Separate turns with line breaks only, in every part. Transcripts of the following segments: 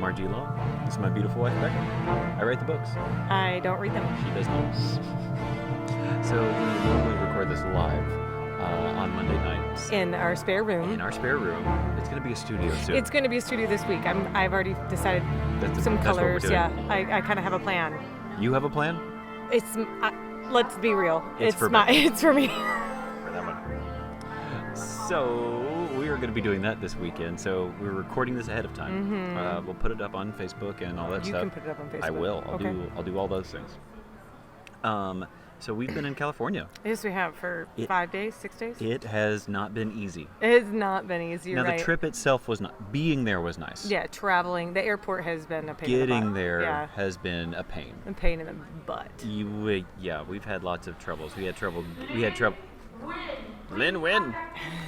Margilo. This is my beautiful wife, Becca. I write the books.
I don't read them.
She does not. So we normally record this live on Monday nights.
In our spare room.
In our spare room. It's going to be a studio soon.
It's going to be a studio this week. I've already decided some
that's
colors.
what we're doing.
Yeah, I kind of have a plan.
You have a plan?
It's let's be real.
It's for
It's for me.
For that one. So we are going to be doing that this weekend. So we're recording this ahead of time.
Mm-hmm.
We'll put it up on Facebook and all that
You
stuff.
can put it up on Facebook.
I will.
Okay.
I'll do all those things. So we've been in California.
Yes, we have for 5 days, 6 days.
It has not been easy.
It has not been easy.
Now
right.
the trip itself was not. Being there was nice.
Yeah, traveling. The airport has been a pain in the butt.
Getting there
Yeah.
has been a pain.
A pain in the butt.
We've had lots of troubles. We had trouble. Lynn Wynn.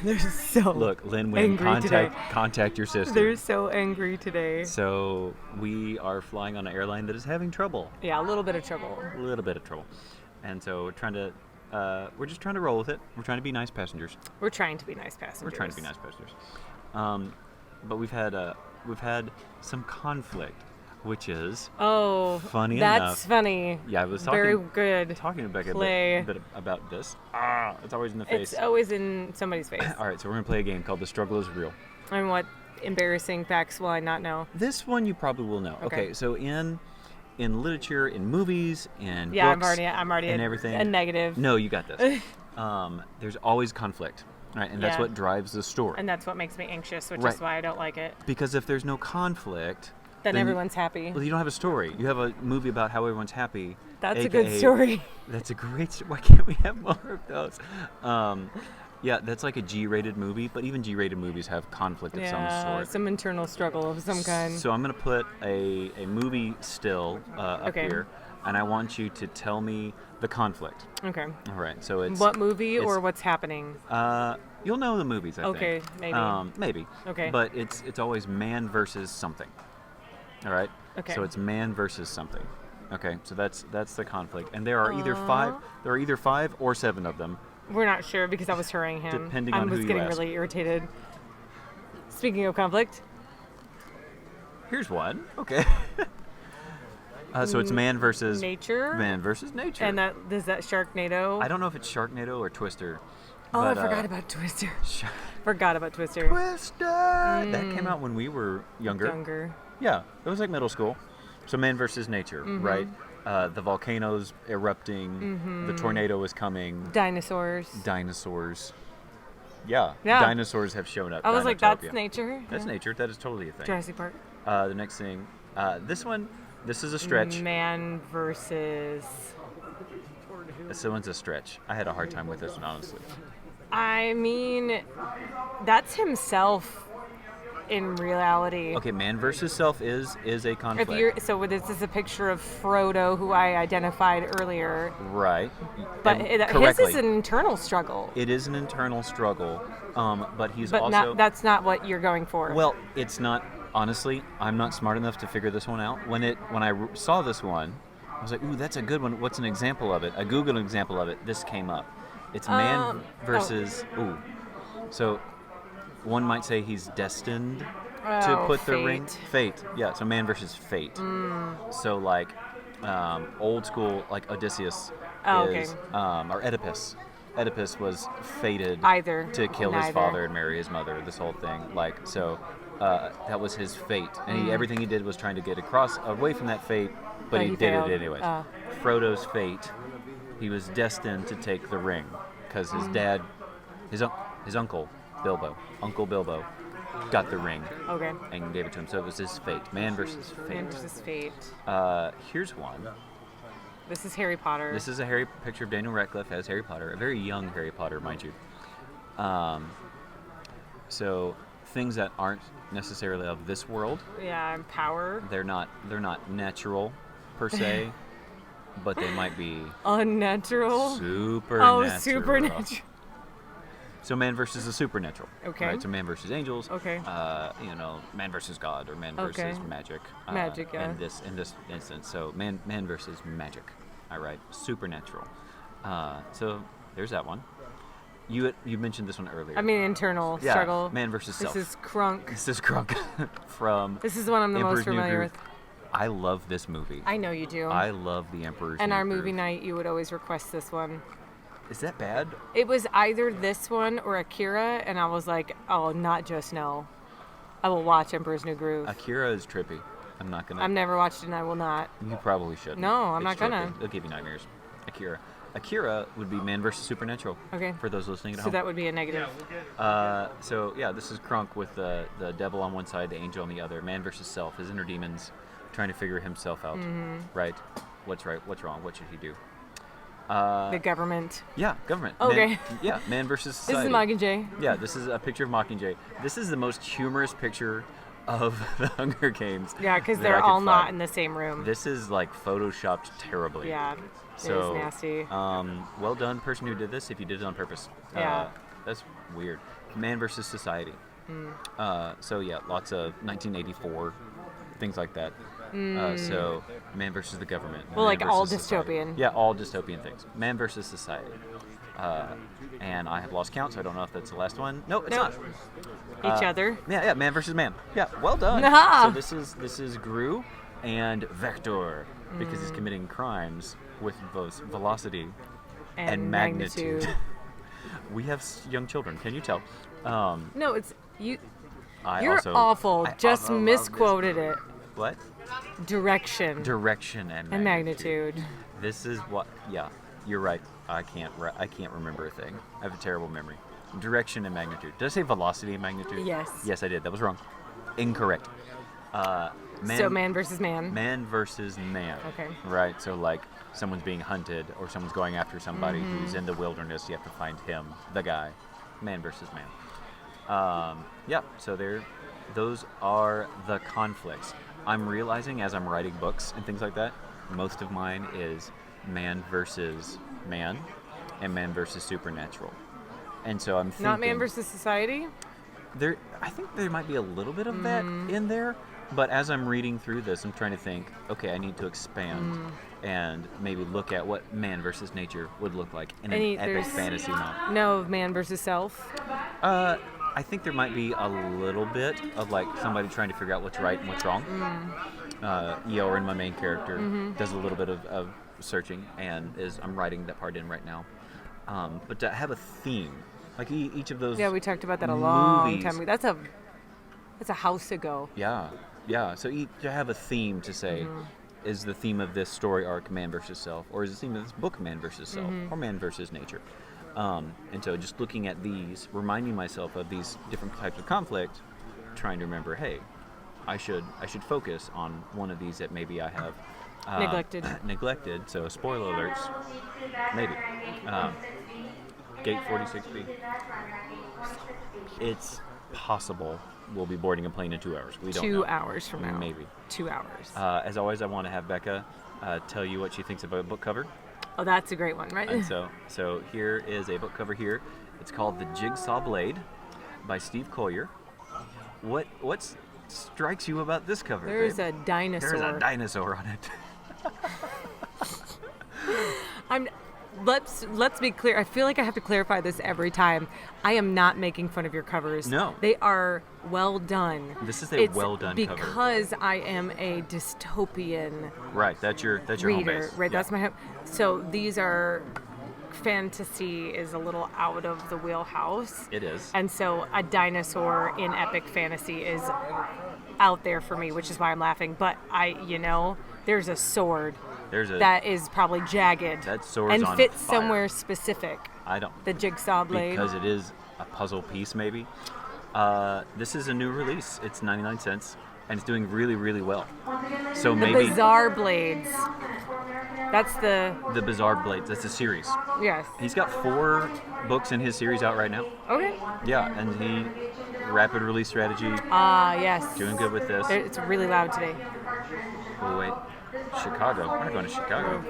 They're so
Look, Lynn Wynn,
angry
contact your sister.
They're so angry today.
So we are flying on an airline that is having trouble.
Yeah, a little bit of trouble.
A little bit of trouble. And so we're just trying to roll with it. We're trying to be nice passengers.
We're trying to be nice passengers.
We're trying to be nice passengers. But we've had some conflict, which is funny enough.
That's funny.
Yeah, I was
very good.
Talking to Becca
play.
a bit about this. It's always in the face.
It's always in somebody's face.
All right, so we're gonna play a game called The Struggle Is Real.
And what embarrassing facts will I not know?
This one you probably will know. Okay, so in literature, in movies, in books,
I'm already
and everything.
a negative.
No, you got this. There's always conflict, right? And that's what drives the story.
And that's what makes me anxious, which
Right.
is why I don't like it.
Because if there's no conflict,
then everyone's happy.
Well, you don't have a story. You have a movie about how everyone's happy.
That's
AKA,
a good story.
That's a great story. Why can't we have more of those? Yeah, that's like a G-rated movie, but even G-rated movies have conflict of some sort.
Some internal struggle of some kind.
So I'm going to put a movie still up
Okay.
here, and I want you to tell me the conflict.
Okay.
All right, so it's...
What movie or what's happening?
You'll know the movies, I think.
Okay, maybe.
Maybe.
Okay.
But it's always man versus something. All right?
Okay.
So it's man versus something. Okay, so that's the conflict. And there are either five or seven of them.
We're not sure because I was hurrying him.
Depending on who you
I was getting
ask.
really irritated. Speaking of conflict.
Here's one. Okay. So it's man versus...
Nature?
Man versus nature.
And is that Sharknado?
I don't know if it's Sharknado or Twister.
Oh,
but,
I forgot about Twister. Forgot about Twister.
Twister! That came out when we were younger. Yeah, it was like middle school. So man versus nature, right? The volcanoes erupting, the tornado is coming.
Dinosaurs.
Yeah, dinosaurs have shown up.
I was like, that's nature?
That's nature. That is totally a thing.
Jurassic Park.
The next thing, this is a stretch.
Man versus...
This one's a stretch. I had a hard time with this one, honestly.
I mean, that's himself in reality.
Okay, man versus self is a conflict.
So this is a picture of Frodo, who I identified earlier.
Right.
But his is an internal struggle.
It is an internal struggle, but he's
but
also...
that's not what you're going for.
Well, it's not... Honestly, I'm not smart enough to figure this one out. When I saw this one, I was like, ooh, that's a good one. What's an example of it? I Googled an example of it. This came up. It's man versus... Ooh. So one might say he's destined to put the ring... Fate. Yeah, so man versus fate. So like old school, like Odysseus is... Or Oedipus. Oedipus was fated to kill his father and marry his mother, this whole thing. Like, so... that was his fate, and everything he did was trying to get away from that fate, but he did it anyways. Frodo's fate, he was destined to take the ring, because his dad, his uncle Bilbo, got the ring and gave it to him, so it was his fate. Man versus fate. Here's one.
This is Harry Potter.
This is a picture of Daniel Radcliffe as Harry Potter, a very young Harry Potter, mind you. So things that aren't necessarily of this world.
Yeah, power.
They're not natural per se, but they might be
unnatural.
Supernatural.
Oh, supernatural.
So man versus the supernatural.
Okay.
Right? So man versus angels.
Okay.
Man versus God or man versus magic.
Magic, yeah.
In this instance, so man versus magic. All right. Supernatural. So there's that one. You mentioned this one earlier.
I mean, internal struggle.
Man versus self.
This is Crunk.
This is Crunk from.
This is the one I'm the
Emperor's
most
New
familiar
Groove.
with.
I love this movie.
I know you do.
I love the Emperor's
And
New
our
Groove.
movie night, you would always request this one.
Is that bad?
It was either this one or Akira, and I was like, oh, not just no. I will watch Emperor's New Groove.
Akira is trippy. I'm not gonna.
I've never watched it, and I will not.
You probably should.
No, I'm not gonna.
Trippy. It'll give you nightmares. Akira would be Man versus Supernatural.
Okay.
For those listening at
So
home.
that would be a negative.
This is Crunk with the devil on one side, the angel on the other. Man versus self, his inner demons, trying to figure himself out. Right? What's right? What's wrong? What should he do?
The government.
Yeah, government.
Okay.
Man versus
This
society.
is Mockingjay.
Yeah, this is a picture of Mockingjay. This is the most humorous picture of the Hunger Games.
Yeah, because
that
they're
I could
all not
find.
in the same room.
This is like photoshopped terribly.
Yeah,
So,
it is nasty.
Well done, person who did this. If you did it on purpose.
Yeah.
That's weird. Man versus society. Lots of 1984 things like that. So man versus the government.
Well,
man
like all
versus society.
dystopian.
Yeah, all dystopian things. Man versus society. And I have lost count, so I don't know if that's the last one. No, it's
Nope.
not.
Each other.
Yeah, man versus man. Yeah, well done.
Aha!
So this is Gru and Vector because he's committing crimes with both velocity and magnitude. We have young children. Can you tell?
No, it's you.
I
You're
also,
awful.
I
Just
also love
misquoted it.
What?
Direction
Direction and
magnitude.
This is what. Yeah, you're right. I can't remember a thing. I have a terrible memory. Direction and magnitude. Did I say velocity and magnitude?
Yes.
Yes, I did. That was wrong. Incorrect.
So man versus man.
Man versus man.
Okay.
Right. So like someone's being hunted or someone's going after somebody who's in the wilderness. You have to find him, the guy. Man versus man. So those are the conflicts. I'm realizing as I'm writing books and things like that, most of mine is man versus man and man versus supernatural. And so I'm thinking...
Not man versus society?
I think there might be a little bit of that in there, but as I'm reading through this, I'm trying to think, okay, I need to expand and maybe look at what man versus nature would look like in an epic fantasy novel.
No, man versus self?
I think there might be a little bit of like somebody trying to figure out what's right and what's wrong. Eorin, my main character, does a little bit of searching, and I'm writing that part in right now. But to have a theme, like each of those.
Yeah, we talked about that a long
movies,
time ago. That's a house ago.
Yeah. So to have a theme to say, is the theme of this story arc man versus self, or is the theme of this book man versus self, or man versus nature? And so just looking at these, reminding myself of these different types of conflict, trying to remember, hey, I should focus on one of these that maybe I have neglected. So spoiler alerts, maybe. Gate 46B. It's possible we'll be boarding a plane in 2 hours. We don't know.
2 hours from now.
Maybe.
2 hours.
As always, I want to have Becca tell you what she thinks about a book cover.
Oh, that's a great one, right?
And so here is a book cover here. It's called The Jigsaw Blade by Steve Collier. What strikes you about this cover?
There's
babe?
a dinosaur.
There's a dinosaur on it.
Let's be clear. I feel like I have to clarify this every time. I am not making fun of your covers.
No.
They are well done.
This is a well done cover.
Because I am a dystopian
Right, that's your home
reader.
base.
Right,
Yeah.
that's my home. So these are fantasy is a little out of the wheelhouse.
It is.
And so a dinosaur in epic fantasy is out there for me, which is why I'm laughing. But there's a sword that is probably jagged
that sword's
and
on
fits
fire.
somewhere specific.
I don't.
The jigsaw blade.
Because it is a puzzle piece, maybe. This is a new release. It's 99 cents, and it's doing really, really well. So
the
maybe
Bizarre Blades. That's the
Bizarre Blades. That's a series.
yes.
He's got 4 books in his series out right now.
Okay.
Yeah, and he rapid release strategy.
Yes.
Doing good with this.
It's really loud today.
Oh wait, Chicago. We're not going to Chicago.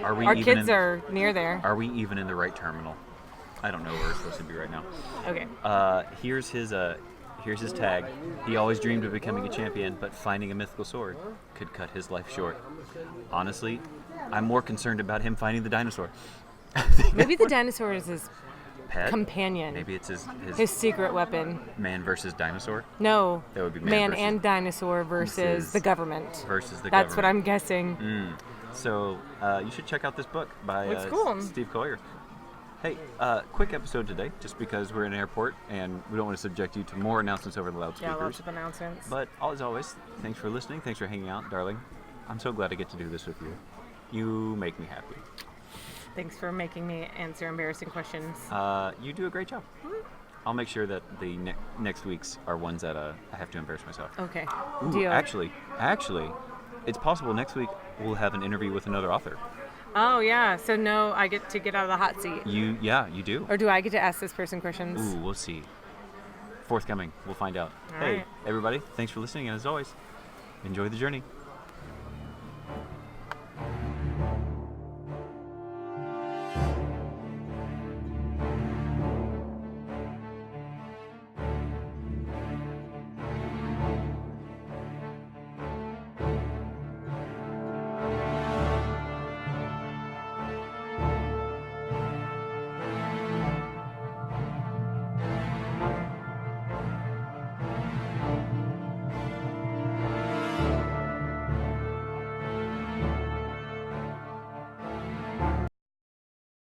Are we?
Our
even
kids
in,
are near there.
Are we even in the right terminal? I don't know where we're supposed to be right now.
Okay.
Here's his tag. He always dreamed of becoming a champion, but finding a mythical sword could cut his life short. Honestly, I'm more concerned about him finding the dinosaur.
Maybe the dinosaur is his
pet?
Companion.
Maybe it's
his secret weapon.
Man versus dinosaur?
No.
That would be
man and dinosaur versus the government. That's what I'm guessing.
So you should check out this book by
cool.
Steve Collier. Hey, quick episode today, just because we're in an airport and we don't want to subject you to more announcements over the loudspeakers.
Yeah, lots of announcements.
But as always, thanks for listening. Thanks for hanging out, darling. I'm so glad I get to do this with you. You make me happy.
Thanks for making me answer embarrassing questions.
You do a great job. I'll make sure that the next weeks are ones that I have to embarrass myself.
Okay.
Ooh,
deal.
Actually, it's possible next week we'll have an interview with another author.
Oh, yeah. So, no, I get to get out of the hot seat.
You do.
Or do I get to ask this person questions?
Ooh, we'll see. Forthcoming. We'll find out.
All
Hey,
right.
everybody, thanks for listening. And as always, enjoy the journey.